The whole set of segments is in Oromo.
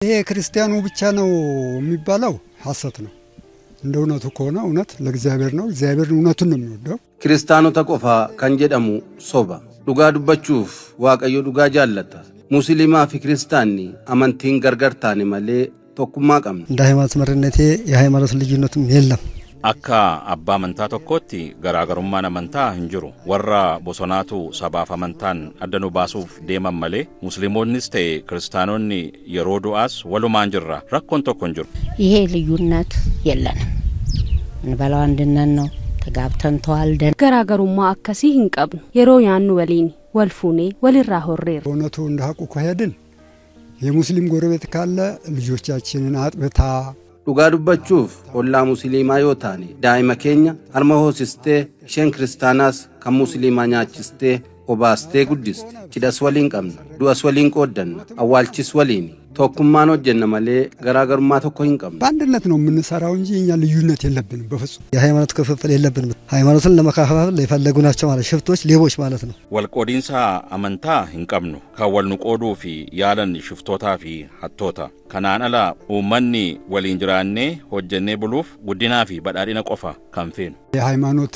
ይሄ ክርስቲያኑ ብቻ ነው የሚባለው ሐሰት ነው። እንደ እውነቱ ከሆነ እውነት ለእግዚአብሔር ነው። እግዚአብሔር እውነቱን ነው የሚወደው። ክርስቲያኑ ተቆፋ ከንጀደሙ ሶባ ዱጋ ዱበቹፍ ዋቀዮ ዱጋ ጃለታ ሙስሊማ ፊ ክርስቲያኒ አመንቲን ገርገርታኒ ማሌ ቶኩማ ቀም እንደ ሃይማኖት መሪነቴ የሃይማኖት ልዩነትም የለም። akka abbaa amantaa tokkootti garaagarummaan amantaa hin jiru. Warra bosonaatu sabaaf amantaan adda nu baasuuf deeman malee musliimoonnis ta'e kiristaanonni yeroo du'aas walumaan jirra. Rakkoon tokko hin jiru. ይሄ ልዩነት የለንም። እንበላው አንድነን ነው። ተጋብተን ተዋልደን ገራገሩማ አከሲ hinqabnu yeroo yaannu waliin walfuune walirraa horreera. እውነቱ እንደ ሐቁ ከሄድን የሙስሊም ጎረቤት ካለ ልጆቻችንን አጥብታ dhugaa dubbachuuf ollaa musliimaa yoo taane daa'ima keenya harma hoosistee isheen kiristaanaas kan musliimaa nyaachistee obaastee guddiste cidhas waliin qabna du'as waliin qooddanna awwaalchis waliin tokkummaan hojjenna malee garaagarummaa tokko hin qabnu በአንድነት ነው የምንሰራው እንጂ እኛ ልዩነት የለብንም በፍጹም። የሃይማኖት ክፍፍል የለብንም። ሃይማኖትን ለመከፋፈል የፈለጉ ናቸው ማለት ሽፍቶች፣ ሌቦች ማለት ነው። walqoodiinsa amantaa hin qabnu kan wal nu qooduu fi yaalan shiftootaa fi hattoota. kanaan ala uummanni waliin jiraannee hojjennee buluuf guddinaa fi badhaadhina qofa kan feenu. የሃይማኖት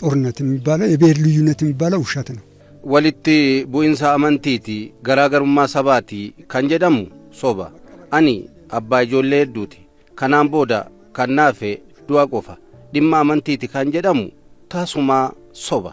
ጦርነት የሚባለው የብሔር ልዩነት የሚባለው ውሸት ነው። walitti bu'insa amantiiti garaagarummaa sabaati kan jedhamu soba. ani abbaa ijoollee hedduuti. kanaan booda kan naafe du'a qofa. dhimma amantiiti kan jedhamu taasumaa soba.